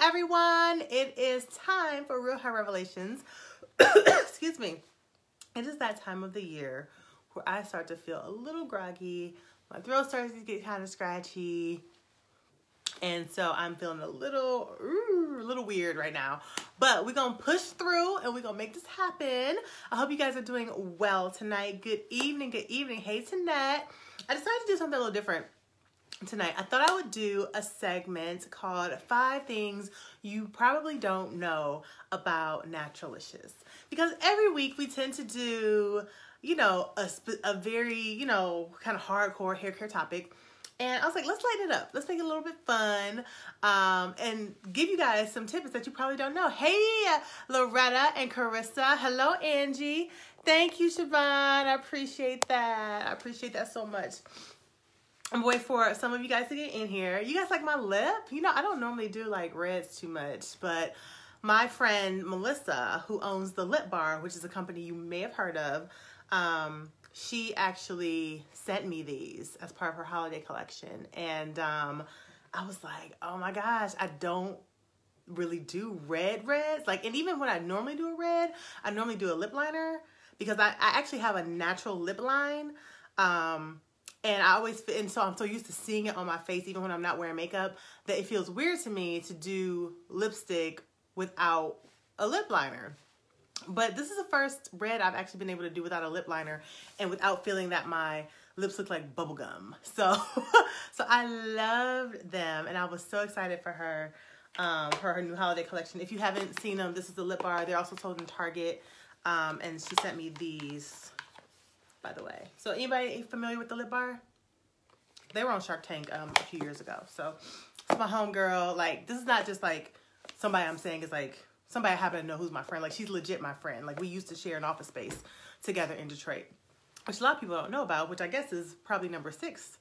everyone. It is time for Real Hair Revelations. Excuse me. It is that time of the year where I start to feel a little groggy. My throat starts to get kind of scratchy. And so I'm feeling a little weird right now. But we're going to push through and we're going to make this happen. I hope you guys are doing well tonight. Good evening. Good evening. Hey, Tanette. I decided to do something a little different tonight. I thought I would do a segment called 5 Things You Probably Don't Know About Naturalicious. Because every week we tend to do, you know, a very, you know, kind of hardcore hair care topic. And I was like, let's lighten it up. Let's make it a little bit fun and give you guys some tips that you probably don't know. Hey, Loretta and Carissa. Hello, Angie. Thank you, Siobhan. I appreciate that. I appreciate that so much. I'm waiting for some of you guys to get in here. You guys like my lip? You know, I don't normally do like reds too much, but my friend Melissa, who owns the Lip Bar, which is a company you may have heard of, she actually sent me these as part of her holiday collection. And I was like, oh my gosh, I don't really do reds. Like, and even when I normally do a red, I normally do a lip liner because I actually have a natural lip line. And so I'm so used to seeing it on my face, even when I'm not wearing makeup, that it feels weird to me to do lipstick without a lip liner. But this is the first red I've actually been able to do without a lip liner and without feeling that my lips look like bubble gum. So I loved them, and I was so excited for her new holiday collection. If you haven't seen them, this is the Lip Bar. They're also sold in Target, and she sent me these, by the way. So anybody familiar with the Lip Bar? They were on Shark Tank a few years ago. So it's my homegirl. Like, this is not just like somebody I'm saying is like somebody I happen to know who's my friend. Like, she's legit my friend. Like, we used to share an office space together in Detroit, which a lot of people don't know about, which I guess is probably number 6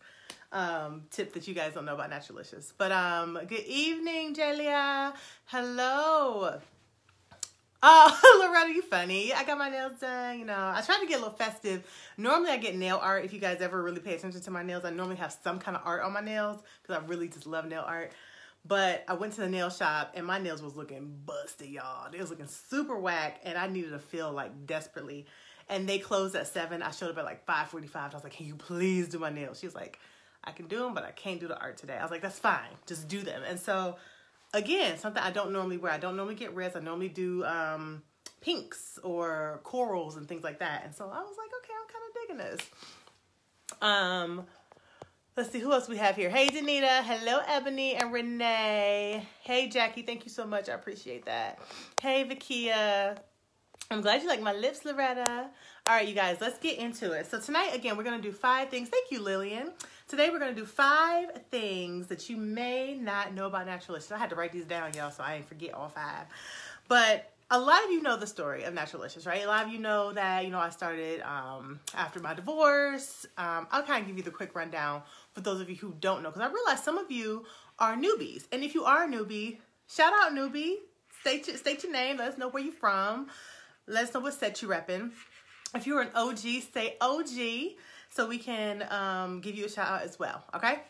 tip that you guys don't know about Naturalicious. But good evening, Jelia. Hello. Oh, Loretta, you funny. I got my nails done, you know. I tried to get a little festive. Normally I get nail art. If you guys ever really pay attention to my nails, I normally have some kind of art on my nails because I really just love nail art. But I went to the nail shop and my nails was looking busted, y'all. They was looking super whack and I needed to feel like desperately. And they closed at 7. I showed up at like 5:45. I was like, can you please do my nails? She was like, I can do them, but I can't do the art today. I was like, that's fine. Just do them. And so again, something I don't normally wear. I don't normally get reds. I normally do pinks or corals and things like that. And so I was like, okay, I'm kind of digging this. Let's see who else we have here. Hey, Danita. Hello, Ebony and Renee. Hey, Jackie. Thank you so much. I appreciate that. Hey, Vakia. I'm glad you like my lips, Loretta. All right, you guys, let's get into it. So tonight, again, we're going to do 5 things. Thank you, Lillian. Today, we're going to do 5 things that you may not know about Naturalicious. I had to write these down, y'all, so I didn't forget all 5. But a lot of you know the story of Naturalicious, right? A lot of you know that, you know, I started after my divorce. I'll kind of give you the quick rundown for those of you who don't know, because I realize some of you are newbies. And if you are a newbie, shout out newbie. State your name. Let us know where you're from. Let us know what set you're repping. If you're an OG, say OG so we can give you a shout out as well, okay?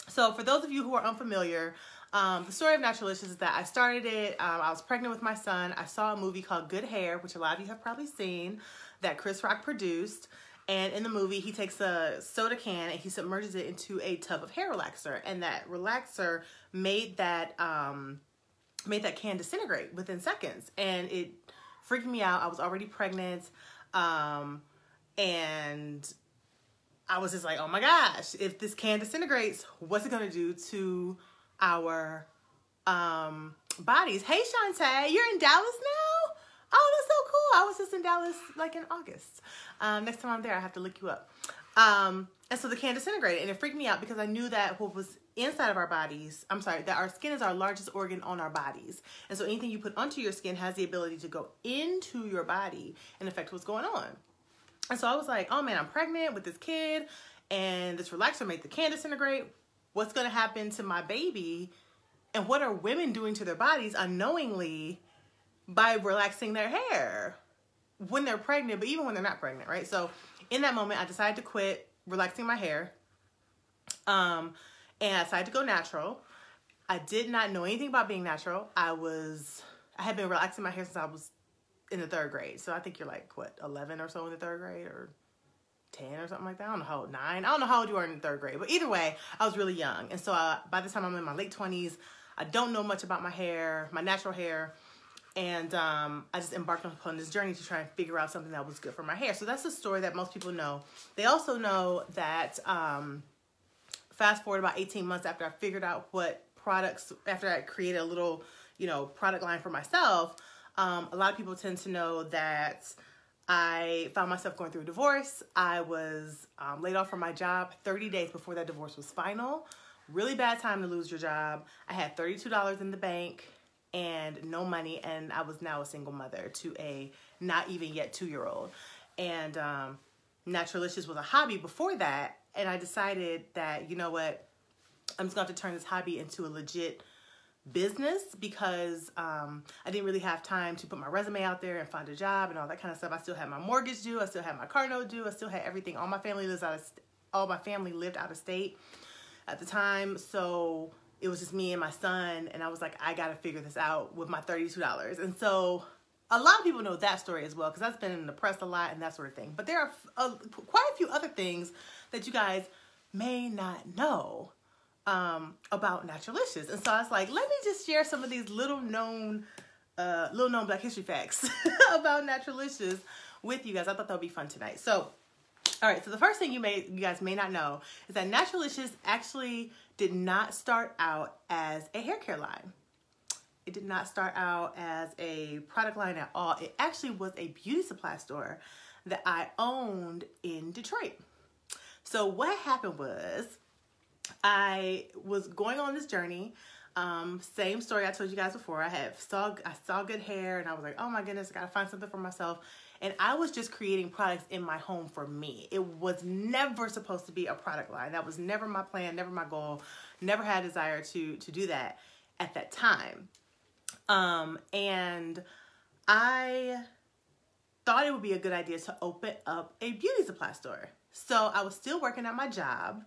So for those of you who are unfamiliar, the story of Naturalicious is that I started it, I was pregnant with my son. I saw a movie called Good Hair, which a lot of you have probably seen, that Chris Rock produced. And in the movie, he takes a soda can and he submerges it into a tub of hair relaxer. And that relaxer made that can disintegrate within seconds. And it freaked me out. I was already pregnant. And I was just like, oh my gosh, if this can disintegrates, what's it going to do to our bodies? Hey, Shantae, you're in Dallas now? Oh, that's so cool. I was just in Dallas like in August. Next time I'm there, I have to look you up. And so the can disintegrated and it freaked me out because I knew that what was inside of our bodies, that our skin is our largest organ on our bodies. And so anything you put onto your skin has the ability to go into your body and affect what's going on. And so I was like, oh man, I'm pregnant with this kid and this relaxer made the can disintegrate. What's going to happen to my baby? And what are women doing to their bodies unknowingly by relaxing their hair when they're pregnant, but even when they're not pregnant, right? So in that moment, I decided to quit relaxing my hair. And I decided to go natural. I did not know anything about being natural. I had been relaxing my hair since I was in the 3rd grade. So I think you're like, what, 11 or so in the 3rd grade, or 10 or something like that. I don't know how old, 9. I don't know how old you are in the 3rd grade. But either way, I was really young. And so by the time I'm in my late 20s, I don't know much about my hair, my natural hair. And I just embarked upon this journey to try and figure out something that was good for my hair. So that's the story that most people know. They also know that fast forward about 18 months after I figured out what products, after I created a little, product line for myself, a lot of people tend to know that I found myself going through a divorce. I was laid off from my job 30 days before that divorce was final. Really bad time to lose your job. I had $32 in the bank and no money, and I was now a single mother to a not even yet 2-year-old. And Naturalicious was a hobby before that, and I decided that, you know what, I'm just going to turn this hobby into a legit business, because I didn't really have time to put my resume out there and find a job and all that kind of stuff. I still had my mortgage due. I still had my car note due. I still had everything. All my family lived out of state at the time, so it was just me and my son, and I was like, I gotta figure this out with my $32. And so a lot of people know that story as well, because that's been in the press a lot and that sort of thing. But there are quite a few other things that you guys may not know about Naturalicious. And so I was like, let me just share some of these little known Black history facts about Naturalicious with you guys. I thought that would be fun tonight. So, all right, so the first thing you guys may not know is that Naturalicious actually did not start out as a hair care line. It did not start out as a product line at all. It actually was a beauty supply store that I owned in Detroit. So what happened was, I was going on this journey. Same story I told you guys before. I saw good hair, and I was like, oh my goodness, I gotta find something for myself. And I was just creating products in my home for me. It was never supposed to be a product line. That was never my plan, never my goal. Never had a desire to do that at that time. And I thought it would be a good idea to open up a beauty supply store. So I was still working at my job.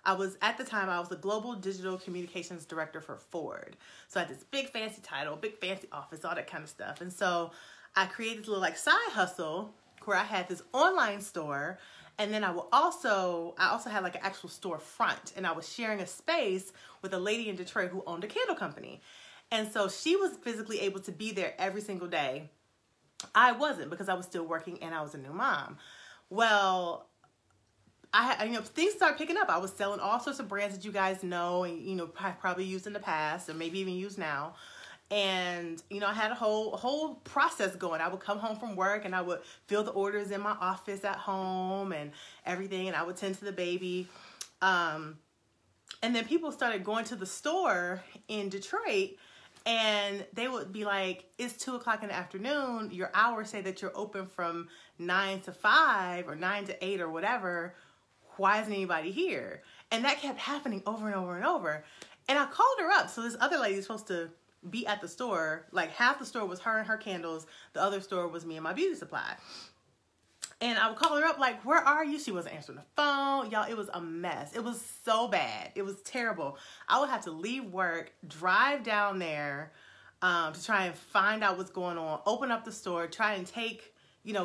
At the time, I was the Global Digital Communications Director for Ford. So I had this big fancy title, big fancy office, all that kind of stuff. And so I created this little like side hustle where I had this online store, and then I also had like an actual store front, and I was sharing a space with a lady in Detroit who owned a candle company. And so she was physically able to be there every single day. I wasn't, because I was still working and I was a new mom. Well, things started picking up. I was selling all sorts of brands that you guys know and, I've probably used in the past or maybe even use now. And, I had a whole process going. I would come home from work and I would fill the orders in my office at home and everything. And I would tend to the baby. And then people started going to the store in Detroit, and they would be like, it's 2 o'clock in the afternoon. Your hours say that you're open from 9 to 5 or 9 to 8 or whatever. Why isn't anybody here? And that kept happening over and over and over. And I called her up. So this other lady is supposed to be at the store. Like half the store was her and her candles. The other store was me and my beauty supply. And I would call her up like, where are you? She wasn't answering the phone. Y'all, it was a mess. It was so bad. It was terrible. I would have to leave work, drive down there to try and find out what's going on, open up the store, try and take,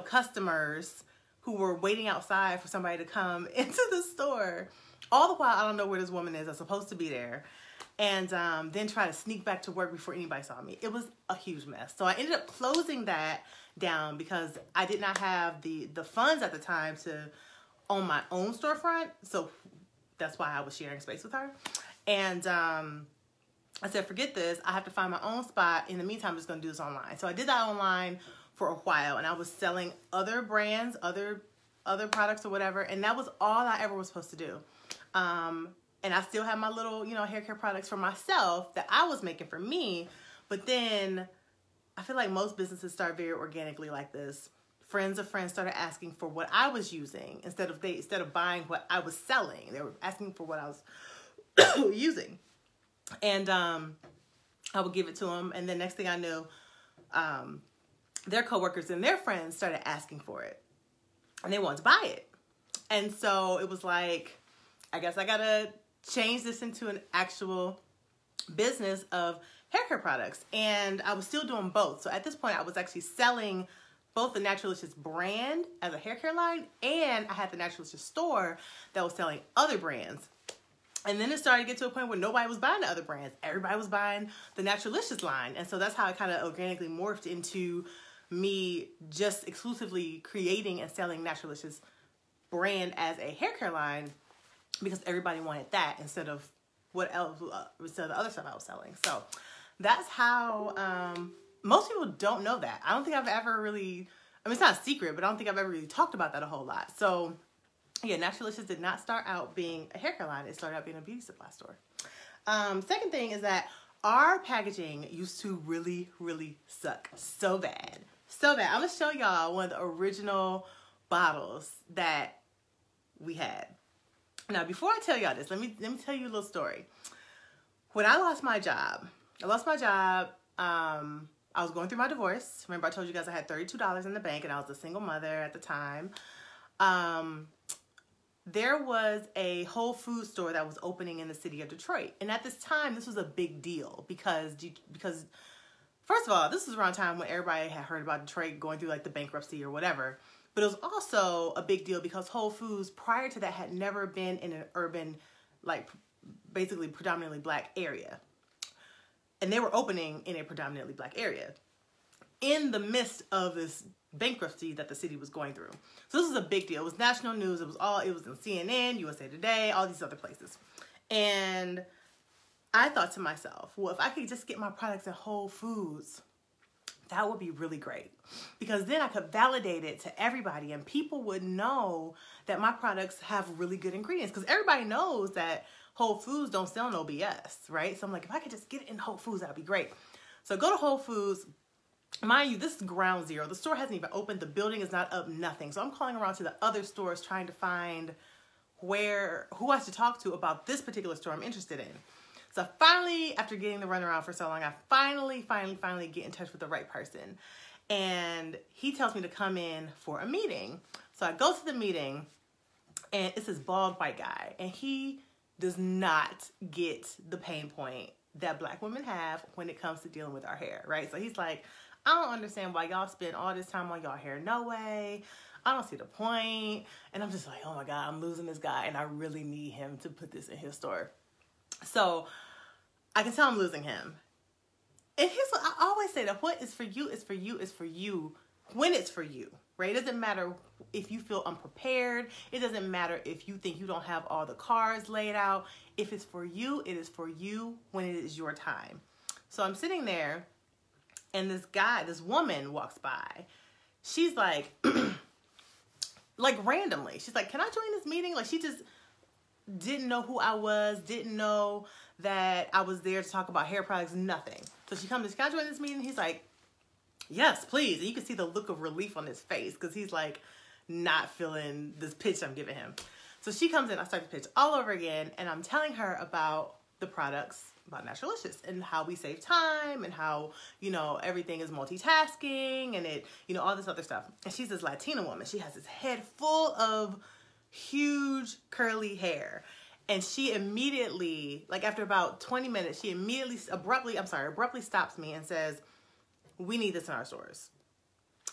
customers who were waiting outside for somebody to come into the store. All the while, I don't know where this woman is. I'm supposed to be there. And then try to sneak back to work before anybody saw me. It was a huge mess. So I ended up closing that down because I did not have the funds at the time to own my own storefront. So that's why I was sharing space with her. And I said, forget this. I have to find my own spot. In the meantime, I'm just going to do this online. So I did that online for a while, and I was selling other brands, other products or whatever. And that was all I ever was supposed to do. And I still had my little, hair care products for myself that I was making for me. But then I feel like most businesses start very organically like this. Friends of friends started asking for what I was using instead of buying what I was selling. They were asking for what I was using. And I would give it to them. And then next thing I knew, their coworkers and their friends started asking for it. And they wanted to buy it. And so it was like, I guess I gotta change this into an actual business of hair care products, and I was still doing both. So at this point I was actually selling both the Naturalicious brand as a hair care line, and I had the Naturalicious store that was selling other brands. And then it started to get to a point where nobody was buying the other brands. Everybody was buying the Naturalicious line. And so that's how it kind of organically morphed into me just exclusively creating and selling Naturalicious brand as a hair care line, because everybody wanted that instead of what else, instead of the other stuff I was selling. So that's how, most people don't know that. I don't think I've ever really, I mean, it's not a secret, but I don't think I've ever really talked about that a whole lot. So yeah, Naturalicious did not start out being a hair care line. It started out being a beauty supply store. Second thing is that our packaging used to really, really suck so bad. So bad. I'm going to show y'all one of the original bottles that we had. Now, before I tell y'all this, let me tell you a little story. When I lost my job, I was going through my divorce. Remember I told you guys I had $32 in the bank and I was a single mother at the time. There was a Whole Foods store that was opening in the city of Detroit. And at this time, this was a big deal because first of all, this was around time when everybody had heard about Detroit going through like the bankruptcy or whatever. But it was also a big deal because Whole Foods prior to that had never been in an urban, like basically predominantly black area. And they were opening in a predominantly black area in the midst of this bankruptcy that the city was going through. So this was a big deal. It was national news. It was in CNN, USA Today, all these other places. And I thought to myself, well, if I could just get my products at Whole Foods, that would be really great, because then I could validate it to everybody and people would know that my products have really good ingredients, because everybody knows that Whole Foods don't sell no BS, right? So I'm like, if I could just get it in Whole Foods, that would be great. So I go to Whole Foods. Mind you, this is ground zero. The store hasn't even opened. The building is not up, nothing. So I'm calling around to the other stores trying to find who I should talk to about this particular store I'm interested in. So finally, after getting the runaround for so long, I finally get in touch with the right person. And he tells me to come in for a meeting. So I go to the meeting, and it's this bald white guy. And he does not get the pain point that black women have when it comes to dealing with our hair, right? So he's like, I don't understand why y'all spend all this time on y'all hair. No way. I don't see the point. And I'm just like, oh my God, I'm losing this guy. And I really need him to put this in his store. So I can tell I'm losing him. And here's what I always say, that what is for you is for you is for you when it's for you, right? It doesn't matter if you feel unprepared. It doesn't matter if you think you don't have all the cards laid out. If it's for you, it is for you when it is your time. So I'm sitting there, and this woman walks by. She's like, like randomly, she's like, can I join this meeting? Like, she just didn't know who I was, didn't know that I was there to talk about hair products, nothing. So she comes, can I join this meeting? He's like, yes, please. And you can see the look of relief on his face because he's like not feeling this pitch I'm giving him. So she comes in, I start the pitch all over again, and I'm telling her about the products, about Naturalicious, and how we save time, and how, you know, everything is multitasking, and it, you know, all this other stuff. And she's this Latina woman. She has this head full of huge curly hair. And she immediately, like after about 20 minutes, she immediately, abruptly stops me and says, we need this in our stores.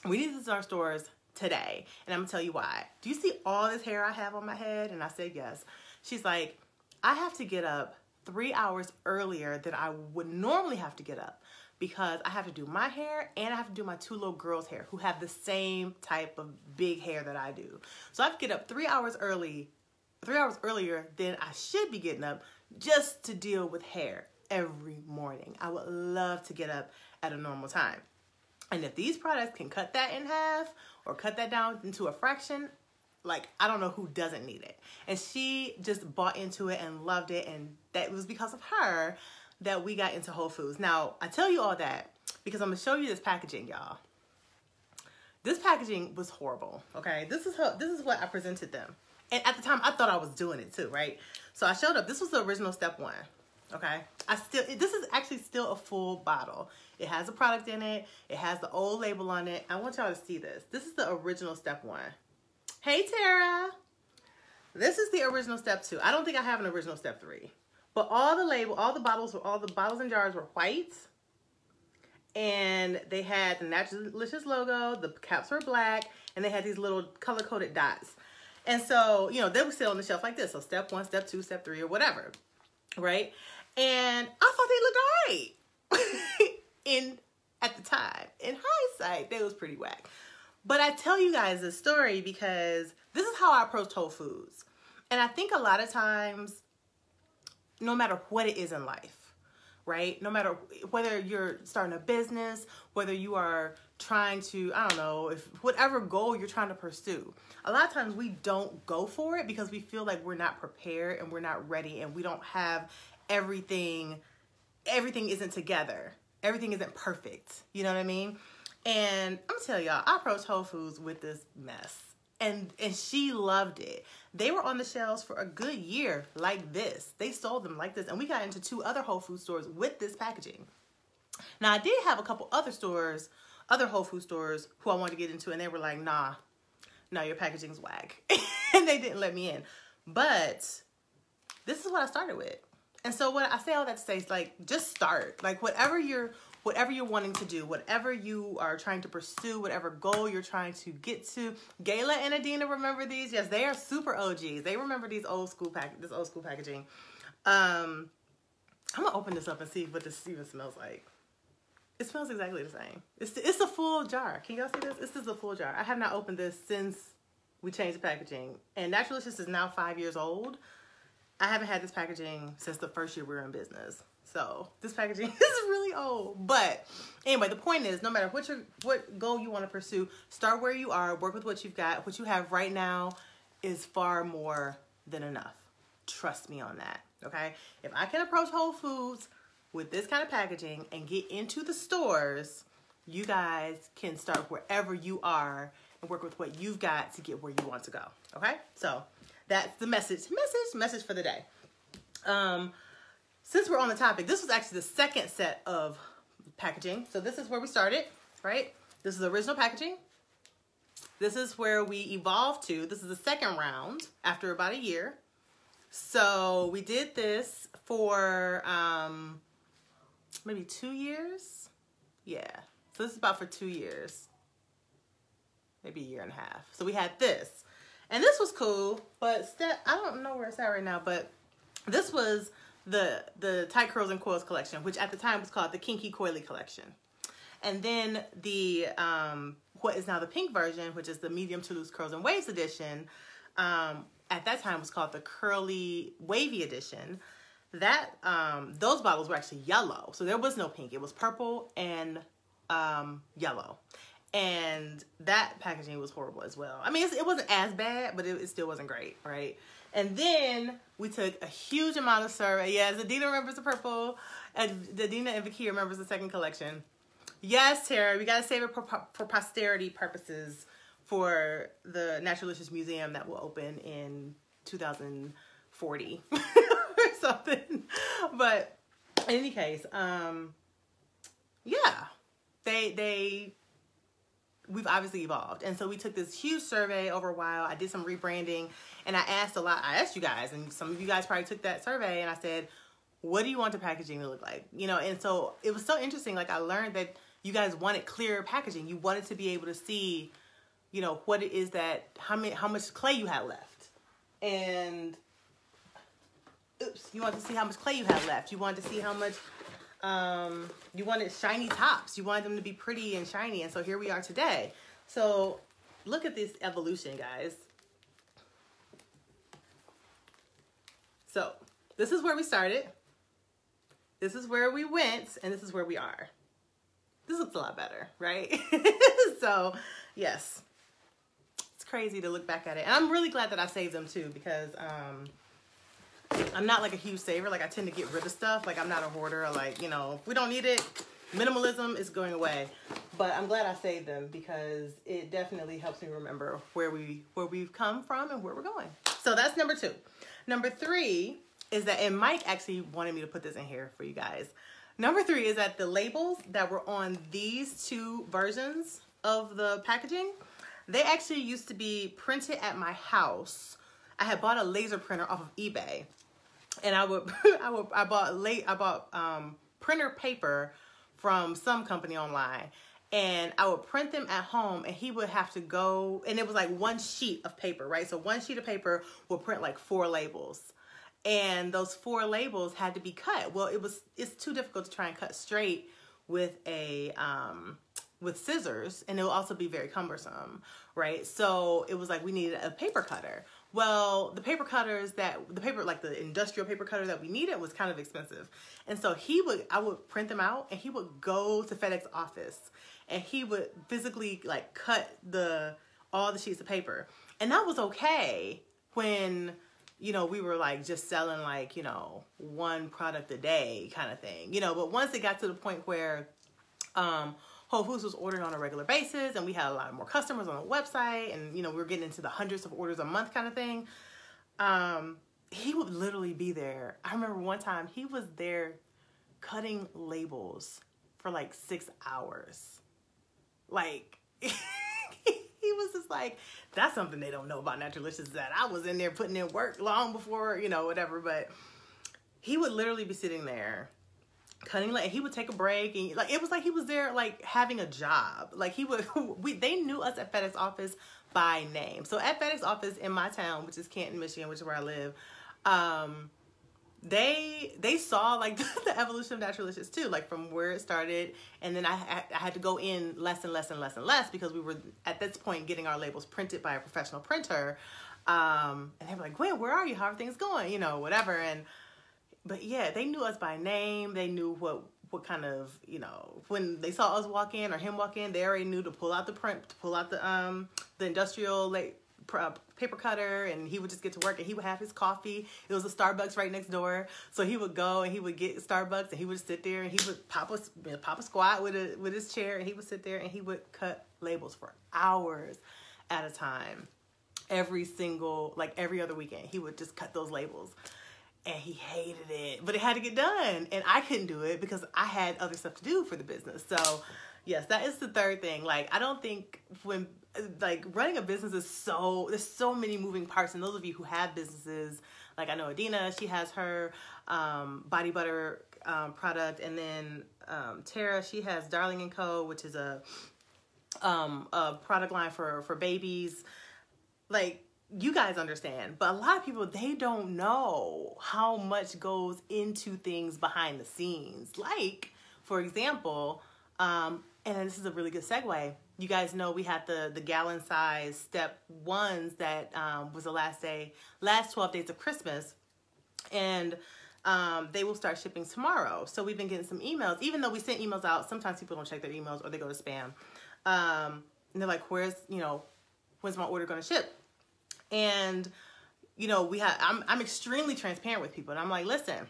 We need this in our stores today. And I'm gonna tell you why. Do you see all this hair I have on my head? And I said, yes. She's like, I have to get up 3 hours earlier than I would normally have to get up, because I have to do my hair and I have to do my 2 little girls' hair who have the same type of big hair that I do. So I have to get up 3 hours earlier than I should be getting up just to deal with hair every morning. I would love to get up at a normal time. And if these products can cut that in half or cut that down into a fraction, like, I don't know who doesn't need it. And she just bought into it and loved it. And that was because of her that we got into Whole Foods. Now, I tell you all that because I'm going to show you this packaging, y'all. This packaging was horrible, okay? This is what I presented them. And at the time, I thought I was doing it too, right? So I showed up. This was the original step 1, okay? This is actually still a full bottle. It has a product in it. It has the old label on it. I want y'all to see this. This is the original step 1. Hey, Tara. This is the original step 2. I don't think I have an original step 3. But all the bottles and jars were white. And they had the Naturalicious logo, the caps were black, and they had these little color-coded dots. And so, you know, they would sit on the shelf like this. So step 1, step 2, step 3, or whatever, right? And I thought they looked all right at the time. In hindsight, they was pretty whack. But I tell you guys this story because this is how I approach Whole Foods. And I think a lot of times, no matter what it is in life, right? No matter whether you're starting a business, whether you are trying to, I don't know, if whatever goal you're trying to pursue, a lot of times we don't go for it because we feel like we're not prepared and we're not ready and we don't have everything isn't together. Everything isn't perfect. You know what I mean? And I'm gonna tell y'all, I approached Whole Foods with this mess. And she loved it. They were on the shelves for a good year like this. They sold them like this. And we got into 2 other Whole Foods stores with this packaging. Now, I did have a couple other Whole Foods stores who I wanted to get into. And they were like, nah, your packaging's whack. And they didn't let me in. But this is what I started with. And so what I say all that to say is like, just start. Like whatever you're wanting to do, whatever you are trying to pursue, whatever goal you're trying to get to. Gayla and Adina remember these. Yes, they are super OGs. They remember these old school packaging. I'm gonna open this up and see what this even smells like. It smells exactly the same. It's a full jar. Can y'all see this? This is a full jar. I have not opened this since we changed the packaging. And Naturalicious is now 5 years old. I haven't had this packaging since the first year we were in business. So this packaging is really old. But anyway, the point is, no matter what goal you want to pursue, start where you are, work with what you've got. What you have right now is far more than enough. Trust me on that, okay? If I can approach Whole Foods with this kind of packaging and get into the stores, you guys can start wherever you are and work with what you've got to get where you want to go, okay? So that's the message for the day. Since we're on the topic, this was actually the second set of packaging. So this is where we started, right? This is the original packaging. This is where we evolved to. This is the second round after about a year. So we did this for maybe 2 years. Yeah. So this is about for 2 years. Maybe a year and a half. So we had this. And this was cool, but I don't know where it's at right now, but this was the Tight Curls and Coils collection, which at the time was called the Kinky Coily collection. And then the what is now the pink version, which is the medium to loose curls and waves edition, at that time was called the Curly Wavy edition. That those bottles were actually yellow, so there was no pink. It was purple and yellow. And that packaging was horrible as well. I mean, it wasn't as bad, but it still wasn't great, right? And then we took a huge amount of survey. Yes, Adina remembers the purple. Adina and Vicky remembers the second collection. Yes, Tara, we got to save it for posterity purposes for the Naturalicious Museum that will open in 2040 or something. But in any case, yeah, we've obviously evolved. And so we took this huge survey over a while. I did some rebranding and I asked you guys, and some of you guys probably took that survey, and I said, what do you want the packaging to look like? You know, and so it was so interesting. Like I learned that you guys wanted clearer packaging. You wanted to be able to see, you know, what it is that, how much clay you had left. And, you wanted to see how much clay you had left. You wanted to see how much, you wanted shiny tops. You wanted them to be pretty and shiny. And so here we are today. So look at this evolution, guys. So this is where we started. This is where we went. And this is where we are. This looks a lot better, right? So yes, it's crazy to look back at it. And I'm really glad that I saved them too, because, I'm not like a huge saver. Like I tend to get rid of stuff. Like I'm not a hoarder. Or like, you know, if we don't need it, minimalism is going away. But I'm glad I saved them because it definitely helps me remember where we've come from and where we're going. So that's number 2. Number 3 is that, and Mike actually wanted me to put this in here for you guys. Number 3 is that the labels that were on these 2 versions of the packaging, they actually used to be printed at my house. I had bought a laser printer off of eBay. and I bought printer paper from some company online, and I would print them at home, and he would have to go, and it was like one sheet of paper, right? So one sheet of paper will print like 4 labels, and those 4 labels had to be cut. Well, it's too difficult to try and cut straight with with scissors, and it will also be very cumbersome, right? So it was like we needed a paper cutter. Well, the industrial paper cutter that we needed was kind of expensive. And so I would print them out, and he would go to FedEx office, and he would physically like cut all the sheets of paper. And that was okay when, you know, we were like just selling like, you know, 1 product a day kind of thing, you know. But once it got to the point where Whole Foods was ordering on a regular basis, and we had a lot more customers on the website, and, you know, we were getting into the hundreds of orders a month kind of thing, he would literally be there. I remember one time he was there cutting labels for like 6 hours. Like, he was just like, that's something they don't know about Naturalicious, that I was in there putting in work long before, you know, whatever. But he would literally be sitting there cutting, like, he would take a break, and like it was like he was there like having a job. Like they knew us at FedEx office by name. So at FedEx office in my town, which is Canton, Michigan, which is where I live, they saw like the evolution of Naturalicious too, like from where it started. And then I had to go in less and less and less and less, because we were at this point getting our labels printed by a professional printer. And they were like, where are you? How are things going? You know, whatever. But yeah, they knew us by name. They knew what kind of, you know, when they saw us walk in or him walk in, they already knew to pull out the industrial like paper cutter, and he would just get to work, and he would have his coffee. It was a Starbucks right next door, so he would go and he would get Starbucks, and he would sit there, and he would pop a squat with his chair, and he would sit there and he would cut labels for hours at a time. Every other weekend, he would just cut those labels. And he hated it, but it had to get done. And I couldn't do it because I had other stuff to do for the business. So yes, that is the third thing. Like, I don't think when, like, running a business is there's so many moving parts. And those of you who have businesses, like I know Adina, she has her body butter product. And then Tara, she has Darling & Co., which is a product line for babies. Like, you guys understand, but a lot of people, they don't know how much goes into things behind the scenes. Like, for example, and this is a really good segue. You guys know we had the gallon size step 1s that was the last 12 days of Christmas, and they will start shipping tomorrow. So we've been getting some emails, even though we sent emails out. Sometimes people don't check their emails, or they go to spam. And they're like, when's my order going to ship? And, you know, I'm extremely transparent with people, and I'm like, listen,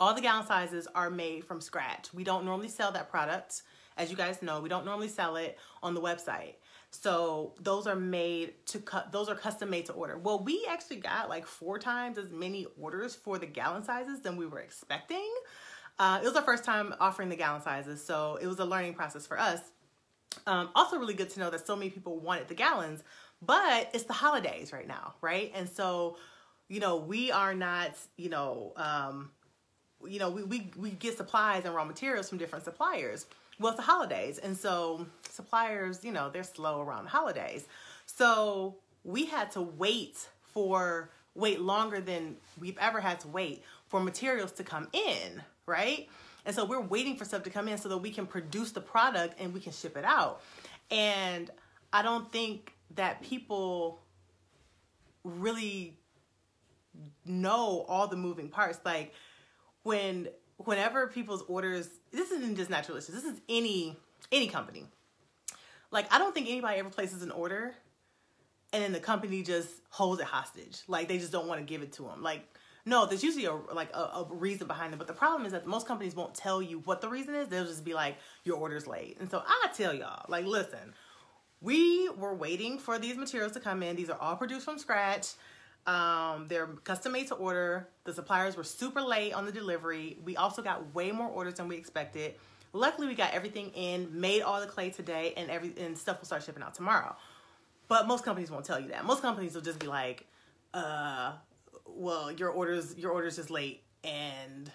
all the gallon sizes are made from scratch. We don't normally sell that product. As you guys know, we don't normally sell it on the website. So those are custom made to order. Well, we actually got like 4 times as many orders for the gallon sizes than we were expecting. It was our first time offering the gallon sizes, so it was a learning process for us. Also really good to know that so many people wanted the gallons. But it's the holidays right now, right? And so, you know, we are not, we get supplies and raw materials from different suppliers. Well, it's the holidays. And so suppliers, you know, they're slow around the holidays. So we had to wait longer than we've ever had to wait for materials to come in, right? And so we're waiting for stuff to come in so that we can produce the product and we can ship it out. And I don't think that people really know all the moving parts. Like, whenever people's orders, this isn't just Naturalicious, this is any company. Like, I don't think anybody ever places an order and then the company just holds it hostage. Like, they just don't want to give it to them. Like, no, there's usually a reason behind it. But the problem is that most companies won't tell you what the reason is. They'll just be like, your order's late. And so I tell y'all, like, listen, we were waiting for these materials to come in. These are all produced from scratch. They're custom made to order. The suppliers were super late on the delivery. We also got way more orders than we expected. Luckily, we got everything in, made all the clay today, and stuff will start shipping out tomorrow. But most companies won't tell you that. Most companies will just be like, well, your order's just late and,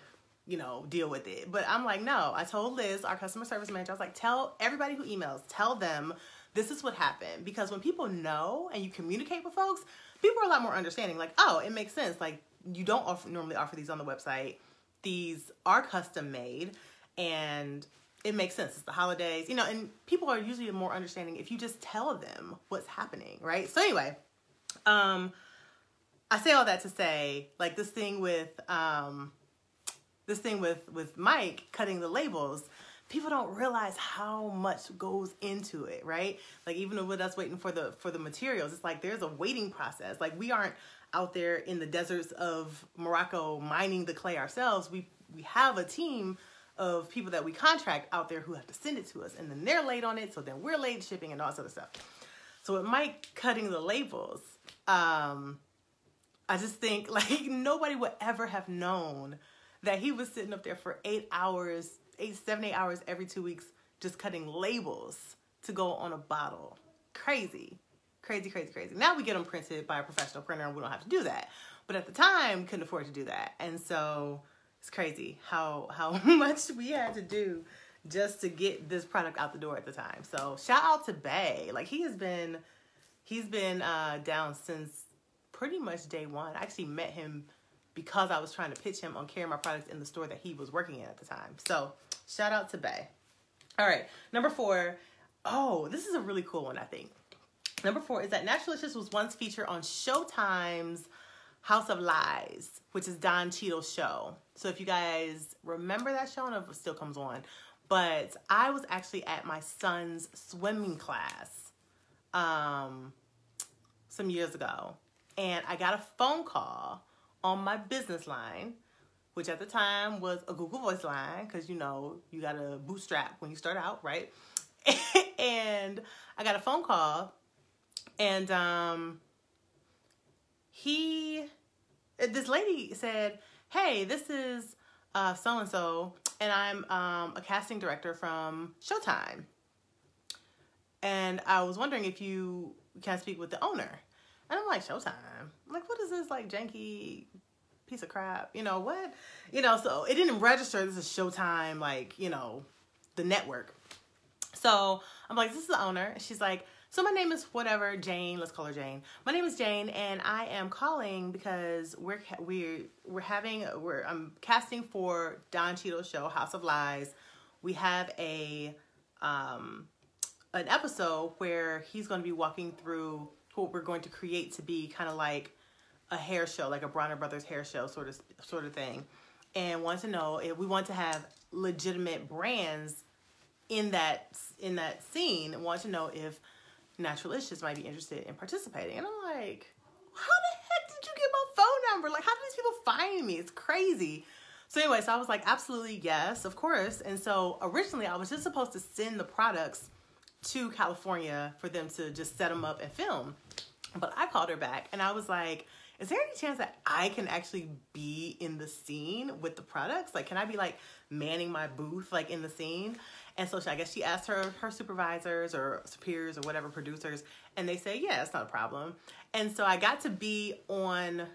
you know, deal with it. But I'm like, no, I told Liz, our customer service manager, I was like, tell everybody who emails, tell them this is what happened. Because when people know and you communicate with folks, people are a lot more understanding. Like, oh, it makes sense. Like, you don't normally offer these on the website. These are custom made and it makes sense. It's the holidays, you know, and people are usually more understanding if you just tell them what's happening, right? So anyway, I say all that to say, like, this thing with Mike cutting the labels, people don't realize how much goes into it, right? Like, even with us waiting for the materials, it's like there's a waiting process. Like, we aren't out there in the deserts of Morocco mining the clay ourselves. We have a team of people that we contract out there who have to send it to us, and then they're late on it, so then we're late shipping and all this other stuff. So with Mike cutting the labels, I just think, like, nobody would ever have known that he was sitting up there for 8 hours, 7, 8 hours every 2 weeks, just cutting labels to go on a bottle. Crazy. Crazy, crazy, crazy. Now we get them printed by a professional printer and we don't have to do that. But at the time, couldn't afford to do that. And so it's crazy how much we had to do just to get this product out the door at the time. So shout out to Bay. Like, he's been down since pretty much day one. I actually met him because I was trying to pitch him on carrying my products in the store that he was working in at the time. So shout out to Bay. All right, number 4. Oh, this is a really cool one, I think. Number 4 is that Naturalicious was once featured on Showtime's House of Lies, which is Don Cheadle's show. So if you guys remember that show, I don't know if it still comes on, but I was actually at my son's swimming class some years ago, and I got a phone call on my business line, which at the time was a Google Voice line, because, you know, you got to bootstrap when you start out, right? And I got a phone call, and this lady said, hey, this is so-and-so, and I'm a casting director from Showtime. And I was wondering if you can speak with the owner. And I'm like, Showtime? I'm like, what is this, like, janky piece of crap? You know, what? You know, so it didn't register. This is Showtime, like, you know, the network. So I'm like, this is the owner. And she's like, so my name is whatever, Jane. Let's call her Jane. My name is Jane, and I am calling because I'm casting for Don Cheadle's show, House of Lies. We have an episode where he's going to be walking through what we're going to create to be kind of like a hair show, like a Bronner Brothers hair show sort of thing. And want to know if we want to have legitimate brands in that scene, and want to know if Naturalicious might be interested in participating. And I'm like, how the heck did you get my phone number? Like, how do these people find me? It's crazy. So anyway, so I was like, absolutely, yes, of course. And so originally I was just supposed to send the products to California for them to just set them up and film. But I called her back and I was like, is there any chance that I can actually be in the scene with the products? Like, can I be like manning my booth like in the scene? And so I guess she asked her supervisors or superiors or whatever, producers, and they say, yeah, it's not a problem. And so I got to be I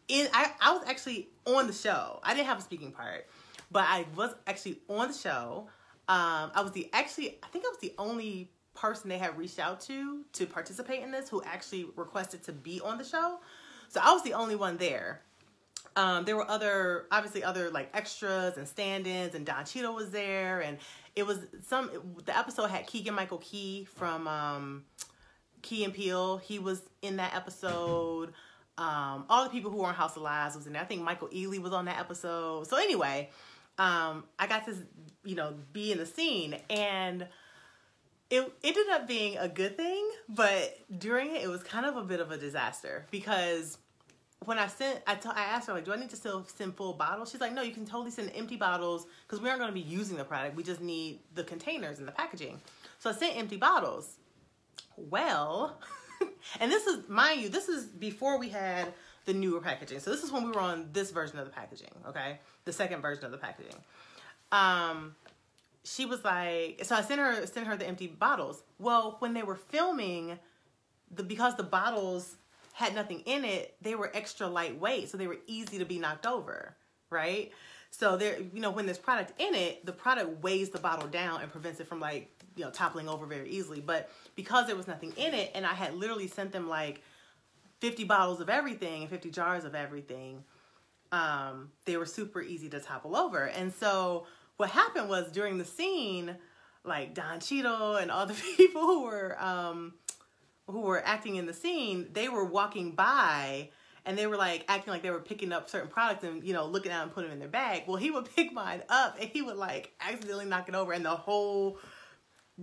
was actually on the show. I didn't have a speaking part, but I was actually on the show. I think I was the only person they had reached out to participate in this who actually requested to be on the show. So I was the only one there. There were obviously other like extras and stand-ins, and Don Cheadle was there, and the episode had Keegan-Michael Key from Key and Peele. He was in that episode. All the people who were on House of Lies was in there. I think Michael Ealy was on that episode. So anyway, I got to, be in the scene, and it ended up being a good thing, but during it was kind of a bit of a disaster, because when I asked her, like, do I need to still send full bottles? She's like, no, you can totally send empty bottles because we aren't going to be using the product. We just need the containers and the packaging. So I sent empty bottles. Well, and this is, mind you, this is before we had the newer packaging. So this is when we were on this version of the packaging, okay? The second version of the packaging. She was like, so I sent her the empty bottles. Well, when they were filming, because the bottles had nothing in it, they were extra lightweight, so they were easy to be knocked over, right? So there, you know, when there's product in it, the product weighs the bottle down and prevents it from like, you know, toppling over very easily. But because there was nothing in it, and I had literally sent them like 50 bottles of everything and 50 jars of everything, they were super easy to topple over. And so what happened was during the scene, like Don Cheadle and all the people who were acting in the scene, they were walking by and they were like acting like they were picking up certain products and, you know, looking at them and putting them in their bag. Well, he would pick mine up and he would like accidentally knock it over, and the whole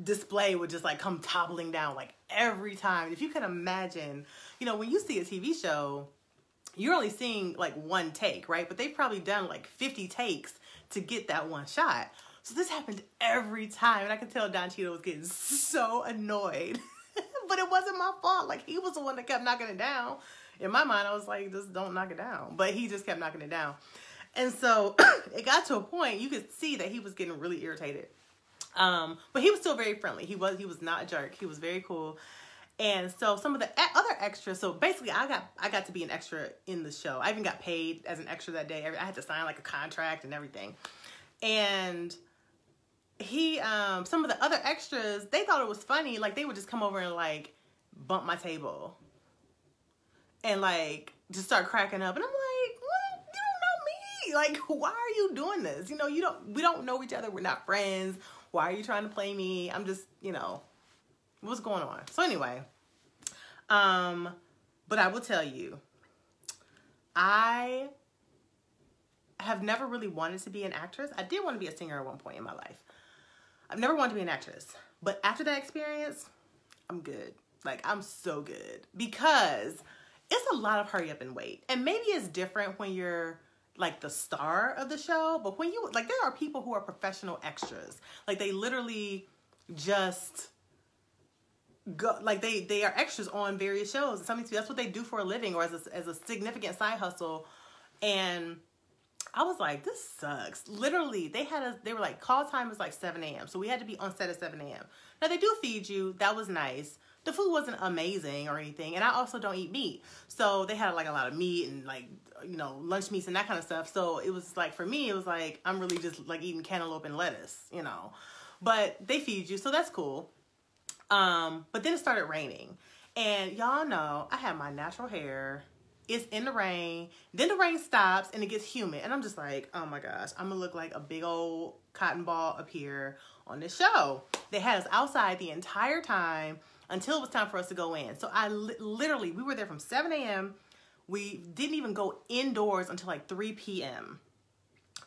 display would just like come toppling down like every time. If you can imagine, you know, when you see a TV show, you're only seeing like one take, right? But they've probably done like 50 takes to get that one shot. So this happened every time, and I could tell Don Cheadle was getting so annoyed. But it wasn't my fault. Like, he was the one that kept knocking it down. In my mind, I was like, just don't knock it down. But he just kept knocking it down. And so it got to a point, you could see that he was getting really irritated. But he was still very friendly. He was not a jerk. He was very cool. And so some of the other extras, so basically I got to be an extra in the show. I even got paid as an extra that day. I had to sign like a contract and everything. And some of the other extras, they thought it was funny. Like, they would just come over and like bump my table and like just start cracking up. And I'm like, what? You don't know me. Like, why are you doing this? You know, we don't know each other. We're not friends. Why are you trying to play me? I'm just, you know, what's going on? So anyway, but I will tell you, I have never really wanted to be an actress. I did want to be a singer at one point in my life. I've never wanted to be an actress. But after that experience, I'm good. Like, I'm so good. Because it's a lot of hurry up and wait. And maybe it's different when you're like the star of the show. But when you, like, there are people who are professional extras. Like, they literally just go, like, they are extras on various shows. And something, that's what they do for a living, or as a significant side hustle. And I was like, this sucks. Literally, they were like, call time is like 7 a.m. So we had to be on set at 7 a.m. Now, they do feed you. That was nice. The food wasn't amazing or anything. And I also don't eat meat. So they had like a lot of meat and like, you know, lunch meats and that kind of stuff. So it was like, for me, it was like, I'm really just like eating cantaloupe and lettuce, you know. But they feed you, so that's cool. But then it started raining. And y'all know, I had my natural hair. It's in the rain. Then the rain stops and it gets humid. And I'm just like, oh my gosh, I'm gonna look like a big old cotton ball up here on this show. They had us outside the entire time until it was time for us to go in. So I literally, we were there from 7 a.m. We didn't even go indoors until like 3 p.m.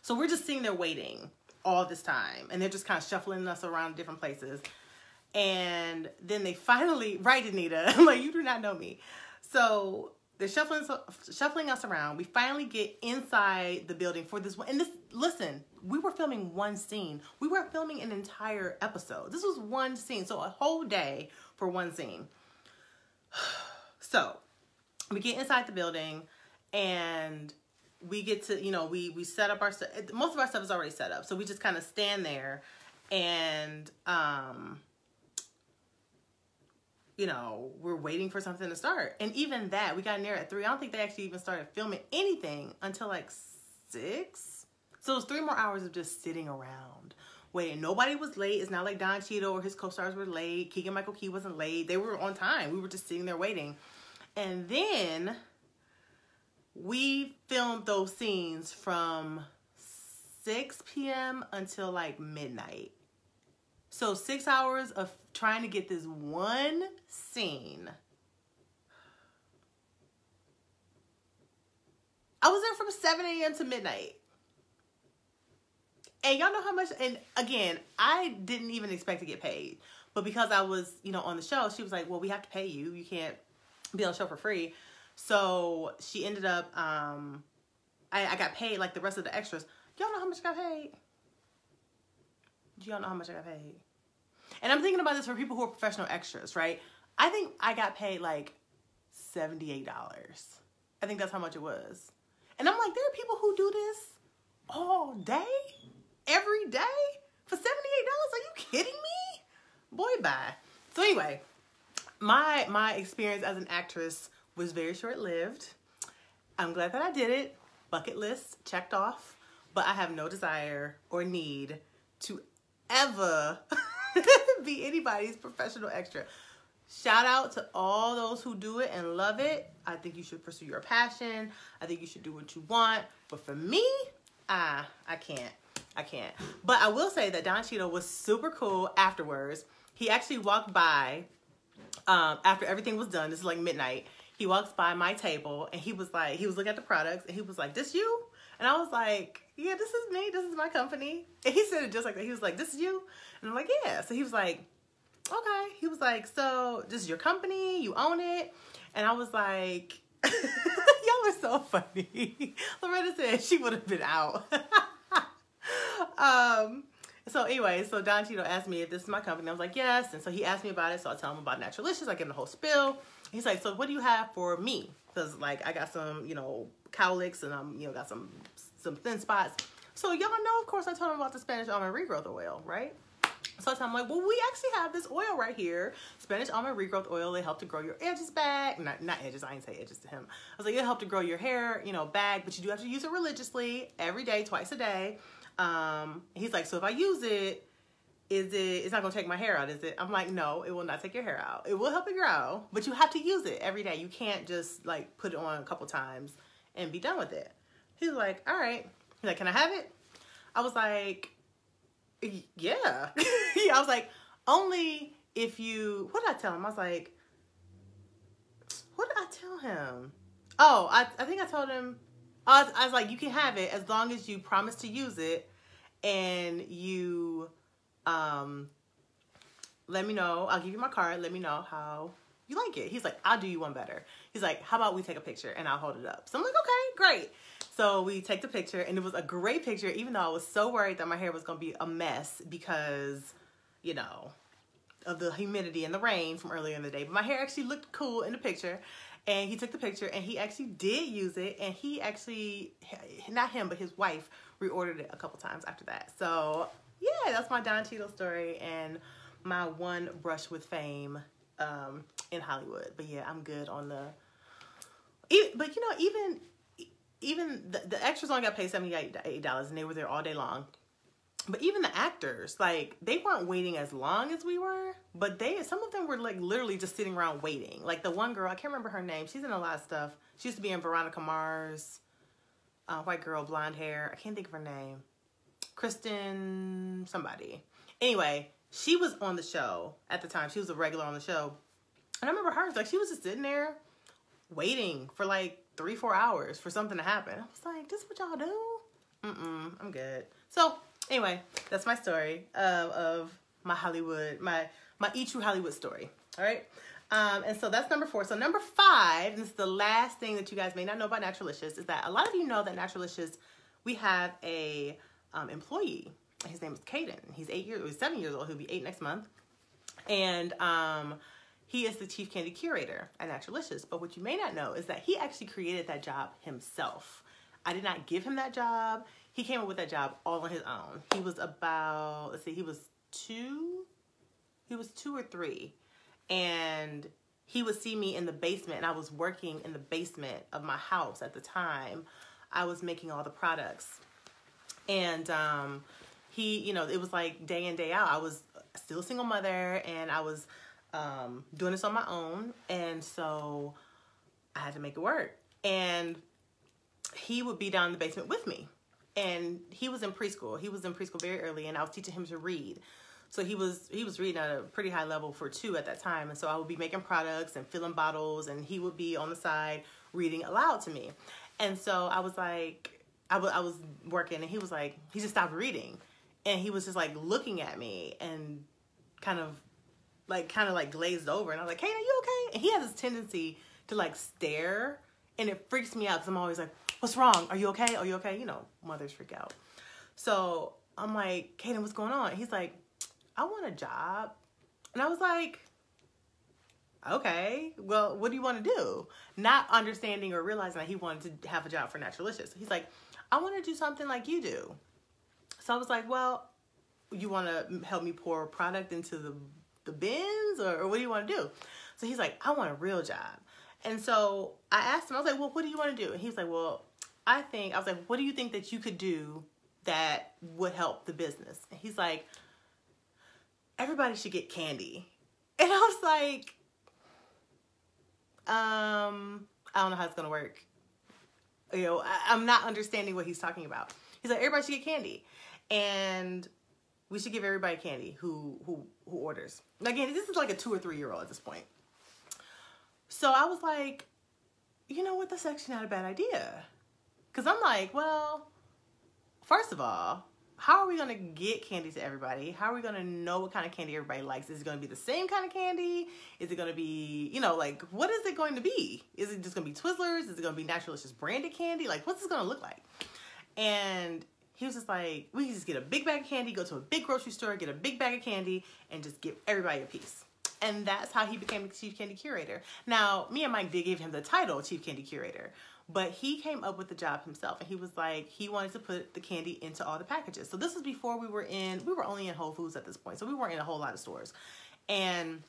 So we're just sitting there waiting all this time. And they're just kind of shuffling us around different places. And then they finally, right, Anita? Like, you do not know me. So they're shuffling us around. We finally get inside the building for this one. And this, listen, we were filming one scene. We weren't filming an entire episode. This was one scene. So a whole day for one scene. So we get inside the building and we get to, you know, we set up our stuff. Most of our stuff is already set up. So we just kind of stand there and, you know, we're waiting for something to start. And even that, we got in there at 3. I don't think they actually even started filming anything until like 6. So it was 3 more hours of just sitting around waiting. Nobody was late. It's not like Don Cheadle or his co-stars were late. Keegan-Michael Key wasn't late. They were on time. We were just sitting there waiting. And then we filmed those scenes from 6 p.m. until like midnight. So 6 hours of trying to get this one scene. I was there from 7 a.m. to midnight. And y'all know how much, and again, I didn't even expect to get paid. But because I was, you know, on the show, she was like, well, we have to pay you. You can't be on the show for free. So she ended up, I got paid like the rest of the extras. Y'all know how much I got paid? Do y'all know how much I got paid? And I'm thinking about this for people who are professional extras, right? I think I got paid like $78. I think that's how much it was. And I'm like, there are people who do this all day? Every day? For $78? Are you kidding me? Boy, bye. So anyway, my experience as an actress was very short-lived. I'm glad that I did it. Bucket list checked off. But I have no desire or need to ever be anybody's professional extra. Shout out to all those who do it and love it. I think you should pursue your passion. I think you should do what you want. But for me, I can't. But I will say that Don Cheadle was super cool afterwards. He actually walked by after everything was done. This is like midnight. He walks by my table and he was looking at the products and he was like, "This you?" And I was like, "Yeah, this is me. This is my company." And he said it just like that. He was like, "This is you?" And I'm like, "Yeah." So he was like, "Okay." He was like, "So this is your company? You own it?" And I was like, y'all are so funny. Loretta said she would have been out. So anyway, so Don Cheadle asked me if this is my company. I was like, yes. And so he asked me about it. So I tell him about Naturalicious. I give him the whole spill. He's like, "So what do you have for me?" Because like I got some, cowlicks and got some thin spots. So y'all know, of course, I told him about the Spanish almond regrowth oil, right? So I tell him like, "Well, we actually have this oil right here, Spanish almond regrowth oil. They help to grow your edges back. Not edges. I didn't say edges to him. I was like, it help to grow your hair, back, but you do have to use it religiously every day, twice a day." He's like, "So if I use it, it's not gonna take my hair out, is it?" I'm like, "No, it will not take your hair out. It will help it grow, but you have to use it every day. You can't just like put it on a couple times and be done with it." He's like, "All right." He's like, "Can I have it?" I was like, "Yeah." Yeah, I was like, "Only if you," what did I tell him? I was like, what did I tell him? Oh, I think I told him, I was like, "You can have it as long as you promise to use it and you let me know. I'll give you my card. Let me know how you like it." He's like, "I'll do you one better." He's like, "How about we take a picture and I'll hold it up?" So I'm like, "Okay, great." So we take the picture and it was a great picture, even though I was so worried that my hair was going to be a mess because, of the humidity and the rain from earlier in the day. But my hair actually looked cool in the picture. And he took the picture and he actually did use it. And he actually, not him, but his wife reordered it a couple times after that. So yeah, that's my Don Cheadle story and my one brush with fame in Hollywood. But yeah, I'm good on the, but even the extras only got paid $78 and they were there all day long. But even the actors, like, they weren't waiting as long as we were, but some of them were like literally just sitting around waiting. Like the one girl, I can't remember her name. She's in a lot of stuff. She used to be in Veronica Mars, white girl, blonde hair. I can't think of her name. Kristen somebody. Anyway, she was on the show at the time. She was a regular on the show. And I remember her, like, she was just sitting there waiting for like 3-4 hours for something to happen. I was like, "This is what y'all do?" I'm good. So anyway, that's my story of my Hollywood, my E True Hollywood story. All right. And so that's number 4. So number 5, and this is the last thing that you guys may not know about Naturalicious, is that a lot of you know that Naturalicious, we have a employee. His name is Caden. He's 7 years old. He'll be 8 next month. And he is the chief candy curator at Naturalicious. But what you may not know is that he actually created that job himself. I did not give him that job. He came up with that job all on his own. He was about, let's see, he was 2 or 3. And he would see me in the basement, and I was working in the basement of my house at the time. I was making all the products. And he, it was like day in, day out. I was still a single mother, and I was doing this on my own. And so I had to make it work. And he would be down in the basement with me. And he was in preschool. He was in preschool very early, and I was teaching him to read. So he was reading at a pretty high level for 2 at that time. And so I would be making products and filling bottles, and he would be on the side reading aloud to me. And so I was like, I was working, and he was like, he just stopped reading. And he was just like looking at me and kind of like glazed over. And I was like, "Hey, are you okay?" And he has this tendency to like stare, and it freaks me out because I'm always like, "What's wrong? Are you okay? Are you okay?" Mothers freak out. So I'm like, "Caden, what's going on?" And he's like, "I want a job." And I was like, "Okay, well, what do you want to do?" Not understanding or realizing that he wanted to have a job for Naturalicious. He's like, "I want to do something like you do." So I was like, "Well, you want to help me pour product into the bins, or what do you want to do?" So he's like, "I want a real job." And so I asked him, I was like, well, what do you want to do? And he was like, well, I was like, what do you think that you could do that would help the business? And he's like, everybody should get candy. And I was like, I don't know how it's going to work. You know, I'm not understanding what he's talking about. He's like, everybody should get candy. And we should give everybody candy who orders. Again, this is like a 2 or 3 year old at this point. So I was like, you know what? That's actually not a bad idea. Because I'm like, well, first of all, how are we going to get candy to everybody? How are we going to know what kind of candy everybody likes? Is it going to be the same kind of candy? Is it going to be, you know, like, what is it going to be? Is it just going to be Twizzlers? Is it going to be Naturalicious branded candy? Like, what's this going to look like? And he was just like, we can just get a big bag of candy, go to a big grocery store, get a big bag of candy, and just give everybody a piece. And that's how he became the Chief Candy Curator. Now, me and Mike did give him the title Chief Candy Curator, but he came up with the job himself. And he was like, he wanted to put the candy into all the packages. So this was before we were only in Whole Foods at this point. So we weren't in a whole lot of stores. And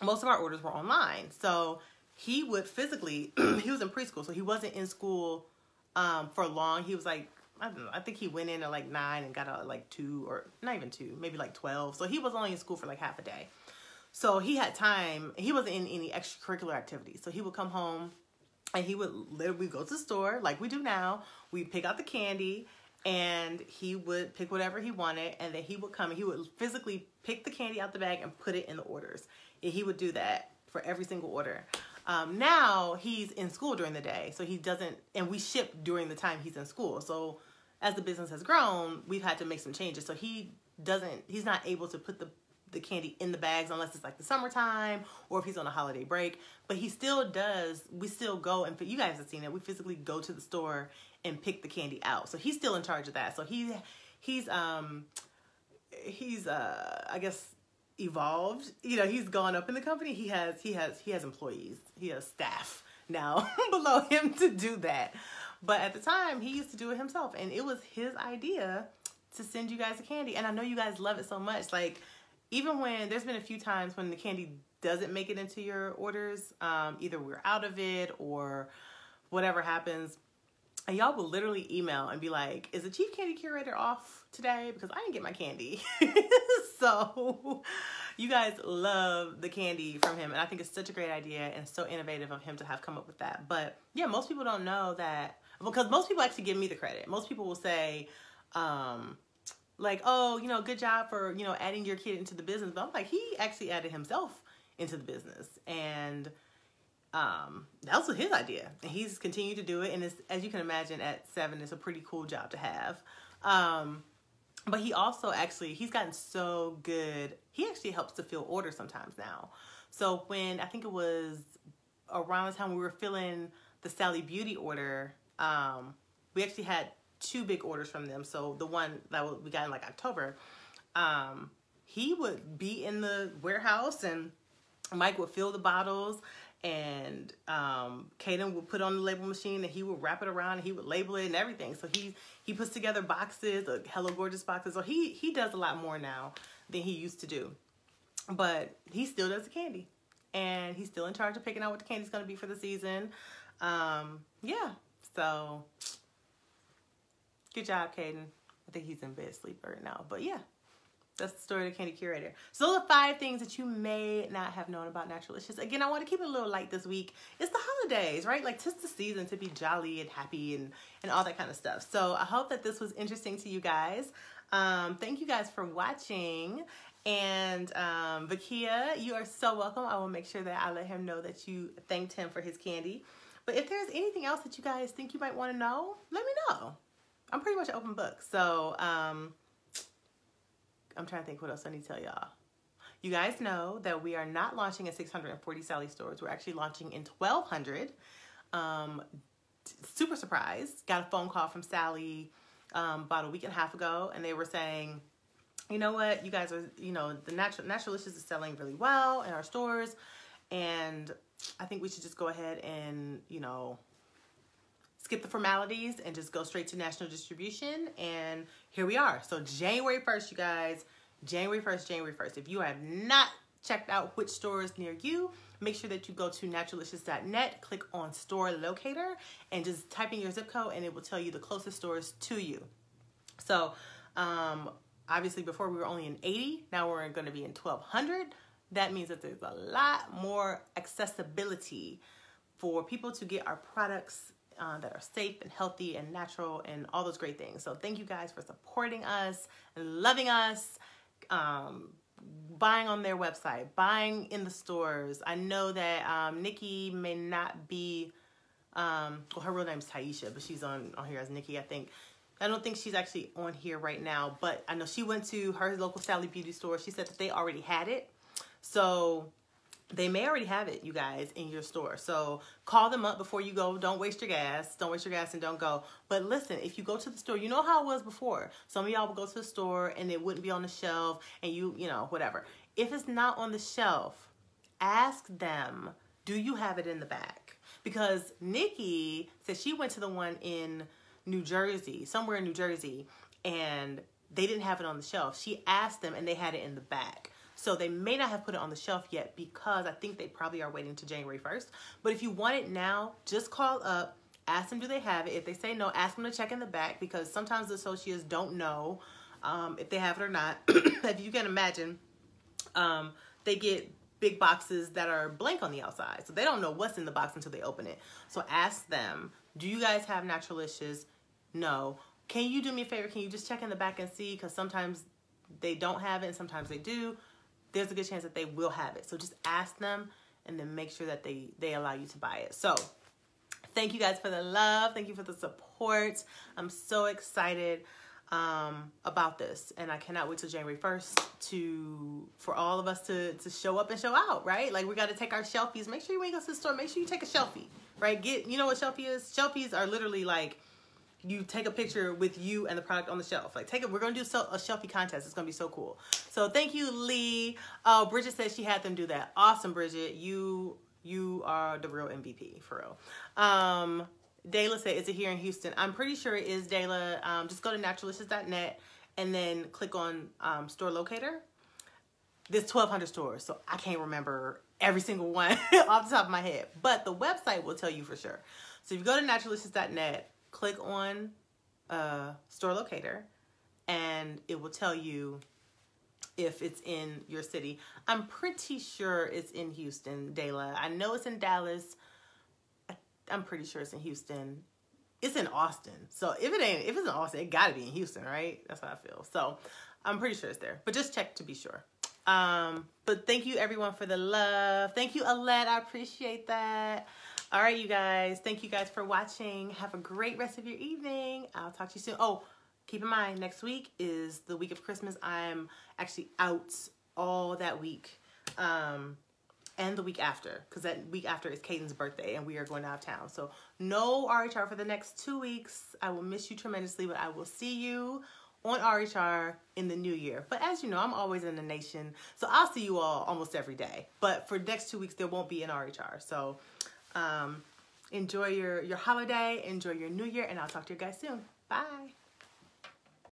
most of our orders were online. So he would physically, he was in preschool, so he wasn't in school for long. He was like, I don't know, I think he went in at like 9 and got out at like 2, or not even 2, maybe like 12. So he was only in school for like half a day. So he had time. He wasn't in any extracurricular activities. So he would come home and he would literally go to the store like we do now. We'd pick out the candy and he would pick whatever he wanted. And then he would come and he would physically pick the candy out the bag and put it in the orders. And he would do that for every single order. Now he's in school during the day. So he doesn't, and we ship during the time he's in school. So as the business has grown, we've had to make some changes. So he's not able to put the candy in the bags unless it's like the summertime or if he's on a holiday break. But he still does, we still go, and you guys have seen it, we physically go to the store and pick the candy out. So he's still in charge of that. So he's I guess evolved. You know, he's gone up in the company. He has employees. He has staff now below him to do that. But at the time, he used to do it himself, and it was his idea to send you guys the candy. And I know you guys love it so much. Like, even when there's been a few times when the candy doesn't make it into your orders, either we're out of it or whatever happens, and y'all will literally email and be like, is the Chief Candy Curator off today? Because I didn't get my candy. So you guys love the candy from him. And I think it's such a great idea and so innovative of him to have come up with that. But yeah, most people don't know that, because most people actually give me the credit. Most people will say, like, oh, you know, good job for, you know, adding your kid into the business. But I'm like, he actually added himself into the business. And that was his idea. And he's continued to do it. And it's, as you can imagine, at 7, it's a pretty cool job to have. But he also he's gotten so good. He actually helps to fill orders sometimes now. So when, I think it was around the time we were filling the Sally Beauty order, we actually had 2 big orders from them. So the one that we got in like October, he would be in the warehouse and Mike would fill the bottles, and Kaden would put on the label machine and he would wrap it around and he would label it and everything. So he puts together boxes, Hello Gorgeous boxes. So he does a lot more now than he used to do. But he still does the candy. And he's still in charge of picking out what the candy's going to be for the season. Yeah, so good job, Kaden. I think he's in bed asleep right now. But yeah, that's the story of the Candy Curator. So those are 5 things that you may not have known about Naturalicious. Again, I want to keep it a little light this week. It's the holidays, right? Like, 'tis the season to be jolly and happy and all that kind of stuff. So I hope that this was interesting to you guys. Thank you guys for watching. And Vakia, you are so welcome. I will make sure that I let him know that you thanked him for his candy. But if there's anything else that you guys think you might want to know, let me know. I'm pretty much an open book. So I'm trying to think what else I need to tell y'all. You guys know that we are not launching in 640 Sally stores. We're actually launching in 1,200. Super surprised. Got a phone call from Sally about a week and a half ago, and they were saying, you know what, you guys are, you know, the Naturalicious is selling really well in our stores, and I think we should just go ahead and, you know, skip the formalities and just go straight to national distribution. And here we are. So January 1st, you guys, January 1st. If you have not checked out which stores near you, make sure that you go to naturalicious.net, click on store locator, and just type in your zip code and it will tell you the closest stores to you. So obviously before we were only in 80, now we're going to be in 1,200. That means that there's a lot more accessibility for people to get our products that are safe and healthy and natural and all those great things. So thank you guys for supporting us and loving us, buying on their website, buying in the stores. I know that Nikki may not be, well, her real name's Taisha, but she's on here as Nikki, I think. I don't think she's actually on here right now, but I know she went to her local Sally Beauty store. She said that they already had it. So they may already have it, you guys, in your store. So call them up before you go. Don't waste your gas. Don't waste your gas and don't go. But listen, if you go to the store, you know how it was before. Some of y'all would go to the store and it wouldn't be on the shelf and you know, whatever. If it's not on the shelf, ask them, do you have it in the back? Because Nikki said she went to the one in New Jersey, somewhere in New Jersey, and they didn't have it on the shelf. She asked them and they had it in the back. So they may not have put it on the shelf yet because I think they probably are waiting to January 1st. But if you want it now, just call up, ask them do they have it. If they say no, ask them to check in the back because sometimes the associates don't know if they have it or not. If you can imagine, they get big boxes that are blank on the outside. So they don't know what's in the box until they open it. So ask them, do you guys have Naturalicious? No. Can you do me a favor? Can you just check in the back and see? Because sometimes they don't have it and sometimes they do. There's a good chance that they will have it. So just ask them and then make sure that they allow you to buy it. So thank you guys for the love. Thank you for the support. I'm so excited about this. And I cannot wait till January 1st for all of us to show up and show out, right? Like we got to take our selfies. Make sure when you go to the store, make sure you take a selfie, right? You know what selfie is? Selfies are literally like, you take a picture with you and the product on the shelf. Like we're going to do a selfie contest. It's going to be so cool. So thank you, Lee. Oh, Bridget said she had them do that. Awesome, Bridget. You are the real MVP, for real. Dayla said, is it here in Houston? I'm pretty sure it is, Dayla. Just go to naturalicious.net and then click on store locator. There's 1,200 stores, so I can't remember every single one off the top of my head. But the website will tell you for sure. So if you go to naturalicious.net, click on store locator and it will tell you if it's in your city. I'm pretty sure it's in Houston, Dayla. I know it's in Dallas. I'm pretty sure it's in Houston. It's in Austin. So if it's in Austin, it gotta be in Houston, right? That's how I feel. So I'm pretty sure it's there, but just check to be sure. But thank you everyone for the love. Thank you, Alette. I appreciate that. All right, you guys. Thank you guys for watching. Have a great rest of your evening. I'll talk to you soon. Oh, keep in mind, next week is the week of Christmas. I'm actually out all that week. And the week after, because that week after is Caden's birthday and we are going out of town. So no RHR for the next 2 weeks. I will miss you tremendously, but I will see you on RHR in the new year. But as you know, I'm always in the nation, so I'll see you all almost every day. But for the next 2 weeks, there won't be an RHR. So enjoy your holiday, enjoy your new year, and I'll talk to you guys soon. Bye.